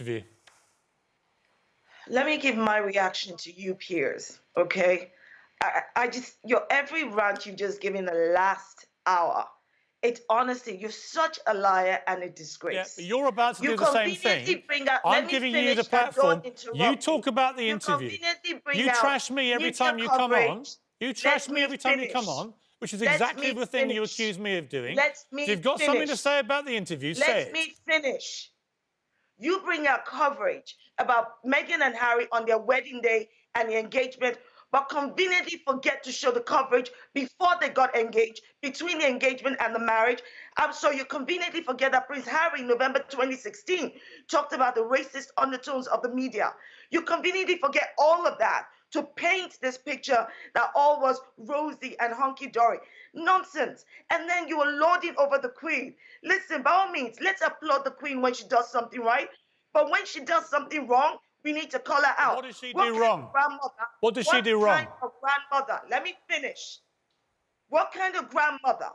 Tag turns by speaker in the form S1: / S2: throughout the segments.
S1: interview?
S2: Let me give my reaction to you, Piers, okay? Your every rant you've just given the last hour, it's honestly, you're such a liar and a disgrace.
S1: Yeah, but you're about to do the same thing. I'm giving you the platform. You talk about the interview. You trash me every time you come on. You trash me every time you come on, which is exactly the thing you accuse me of doing. If you've got something to say about the interview, say it.
S2: Let me finish. You bring out coverage about Meghan and Harry on their wedding day and the engagement, but conveniently forget to show the coverage before they got engaged, between the engagement and the marriage. I'm sorry, you conveniently forget that Prince Harry, in November 2016, talked about the racist undertones of the media. You conveniently forget all of that to paint this picture that all was rosy and hunky-dory. Nonsense. And then you were lording over the Queen. Listen, by all means, let's applaud the Queen when she does something right. But when she does something wrong, we need to call her out.
S1: What does she do wrong? What does she do wrong?
S2: What kind of grandmother? Let me finish. What kind of grandmother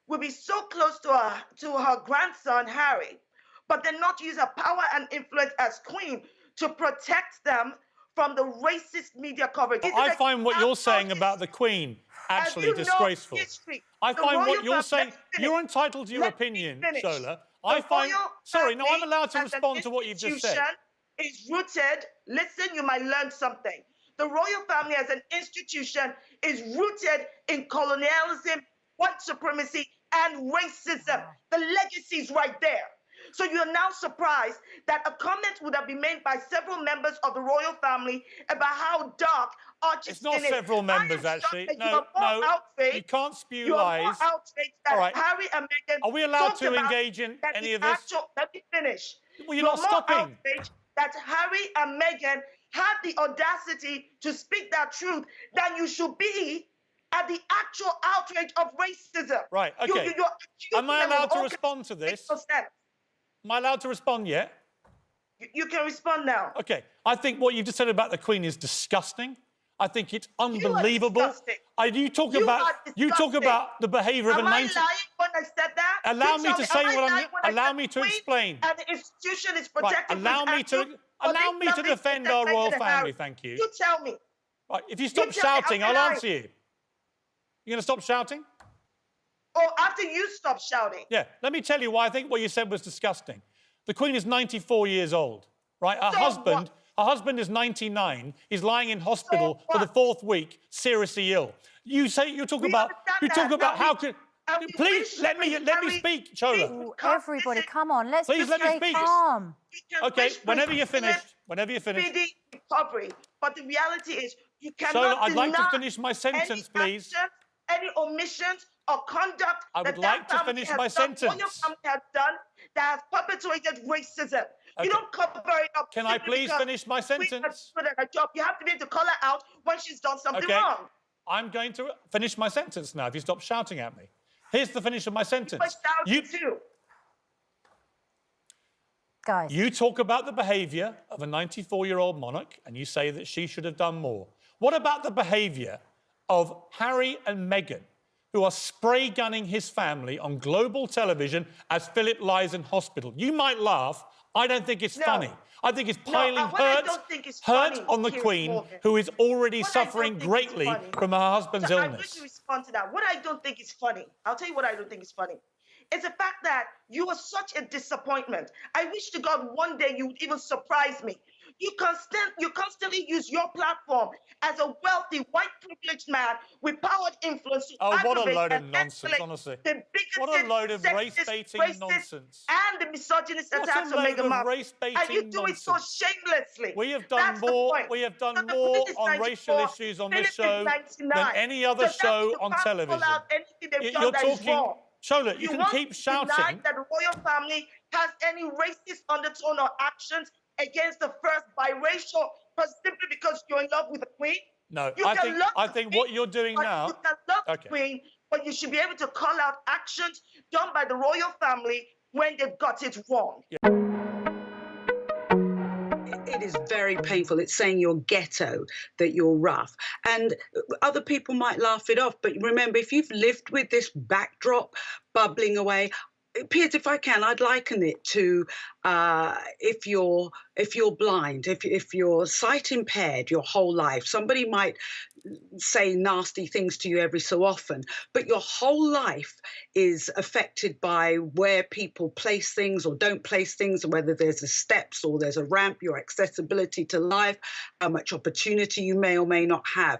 S2: will be so close to her grandson, Harry, but then not use her power and influence as Queen to protect them from the racist media coverage?
S1: I find what you're saying about the Queen actually disgraceful. I find what you're saying... You're entitled to your opinion, Shola. I find... Sorry, no, I'm allowed to respond to what you've just said.
S2: Is rooted, listen, you might learn something. The royal family as an institution is rooted in colonialism, white supremacy, and racism. The legacy is right there. So you're now surprised that a comment would have been made by several members of the royal family about how dark Archie's skin is.
S1: It's not several members, actually. No, you can't spew lies.
S2: More outraged that
S1: right.
S2: Harry and Meghan
S1: Are we allowed to engage in any of this?
S2: Let me finish.
S1: Well, you're not stopping.
S2: That Harry and Meghan had the audacity to speak that truth than you should be at the actual outrage of racism.
S1: Right, okay. Am I allowed to respond to this? Am I allowed to respond yet?
S2: You can respond now.
S1: Okay. I think what you just said about the Queen is disgusting. I think it's unbelievable. You talk about the behaviour of a 19...
S2: Am I lying when I said that?
S1: Allow me to say what I'm... Allow me to explain.
S2: And the institution is protecting...
S1: Right, allow me to defend our royal family, thank you.
S2: You tell me.
S1: Right, if you stop shouting, I'll answer you. You're going to stop shouting?
S2: Or after you stop shouting.
S1: Yeah, let me tell you why I think what you said was disgusting. The Queen is 94 years old, right? Her husband is 99. He's lying in hospital for the 4th week, seriously ill. You talk about how could... Please let me speak, Shola.
S3: Everybody, come on, let's
S1: please
S3: just
S1: let me
S3: stay
S1: speak.
S3: calm.
S1: Okay, whenever you're finished.
S2: Recovery, but the reality is you cannot
S1: Shola, I'd like to finish my sentence, please.
S2: Any omissions or conduct
S1: I would like to finish my sentence.
S2: What your family has done that has perpetuated racism. Okay. You don't cover it up.
S1: Can I please finish my sentence?
S2: You have to be able to call her out when she's done something wrong.
S1: I'm going to finish my sentence now if you stop shouting at me. Here's the finish of my sentence.
S3: Guys.
S1: You talk about the behaviour of a 94-year-old monarch and you say that she should have done more. What about the behaviour of Harry and Meghan, who are spray-gunning his family on global television as Philip lies in hospital? You might laugh. I don't think it's funny. I think it's piling hurt on the Queen, who is already suffering greatly from her husband's illness.
S2: I'm going to respond to that. What I don't think is funny, I'll tell you what I don't think is funny. It's the fact that you are such a disappointment. I wish to God one day you would even surprise me. You constantly use your platform as a wealthy, white privileged man with powered influence to
S1: what a load of nonsense, honestly. What a load of race-baiting nonsense.
S2: And the misogynist attacks on Meghan Markle. And you do it so shamelessly.
S1: We have done more on racial issues on this show than any other show on television. You're talking... Shola, you can keep shouting.
S2: That the royal family has any racist undertone or actions against the first biracial person simply because you're in love with the Queen?
S1: No, I think what you're doing now...
S2: You can love the Queen, but you should be able to call out actions done by the royal family when they've got it wrong.
S1: Yeah.
S4: It is very painful. It's saying you're ghetto, that you're rough. And other people might laugh it off, but remember, if you've lived with this backdrop bubbling away, Piers, if I can, I'd liken it to if you're blind, if you're sight impaired your whole life, somebody might say nasty things to you every so often, but your whole life is affected by where people place things or don't place things, or whether there's a steps or there's a ramp, your accessibility to life, how much opportunity you may or may not have.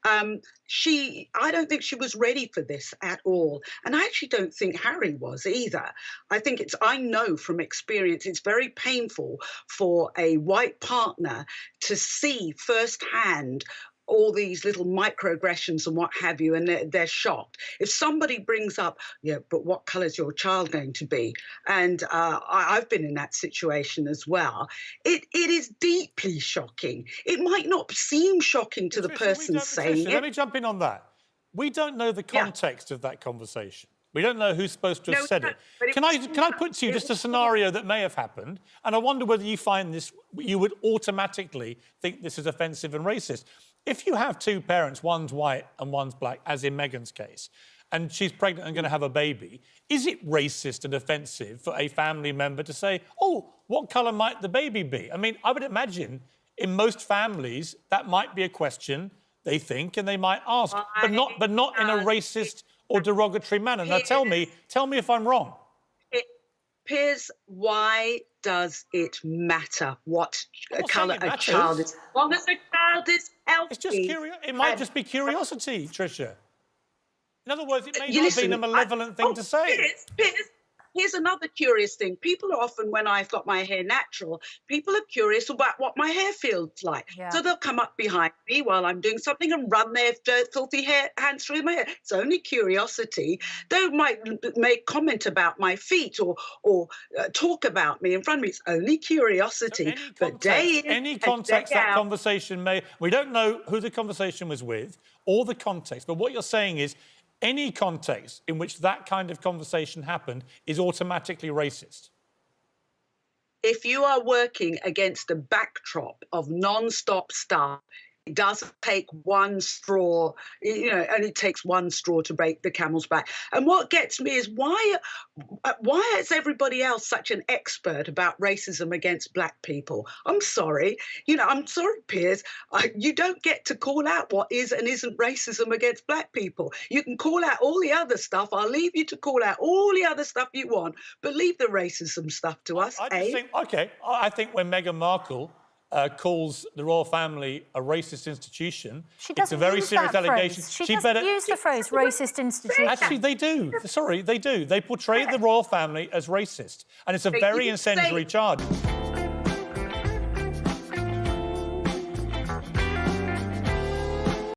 S4: I don't think she was ready for this at all. And I actually don't think Harry was either. I know from experience, it's very painful for a white partner to see firsthand all these little microaggressions and what have you, and they're shocked. If somebody brings up, yeah, but what colour is your child going to be? And I've been in that situation as well. It is deeply shocking. It might not seem shocking to the person saying it.
S1: Let me jump in on that. We don't know the context of that conversation. We don't know who's supposed to have said it. Can I put to you just a scenario that may have happened? And I wonder whether you find this, you would automatically think this is offensive and racist. If you have two parents, one's white and one's black, as in Meghan's case, and she's pregnant and going to have a baby, is it racist and offensive for a family member to say, oh, what colour might the baby be? I mean, I would imagine in most families that might be a question they think and they might ask, but not in a racist or derogatory manner. Now, tell me if I'm wrong.
S4: Piers, why does it matter what colour a child is? As long as the child is healthy.
S1: It's just it might just be curiosity, Trisha. In other words, it may not have been a malevolent thing to say.
S4: Piers, here's another curious thing. People are often, when I've got my hair natural, people are curious about what my hair feels like. Yeah. So they'll come up behind me while I'm doing something and run their filthy hands through my hair. It's only curiosity. They might make comment about my feet or talk about me in front of me. It's only curiosity.
S1: So any context that conversation may... We don't know who the conversation was with or the context, but what you're saying is any context in which that kind of conversation happened is automatically racist.
S4: If you are working against a backdrop of non-stop stuff, it doesn't take one straw, only takes one straw to break the camel's back. And what gets me is why is everybody else such an expert about racism against black people? I'm sorry. I'm sorry, Piers. You don't get to call out what is and isn't racism against black people. You can call out all the other stuff. I'll leave you to call out all the other stuff you want, but leave the racism stuff to us.
S1: I think when Meghan Markle calls the royal family a racist institution, it's a very serious allegation.
S3: She doesn't use the phrase racist institution.
S1: Actually, they do. Sorry, they do. They portray the royal family as racist, and it's a very incendiary charge.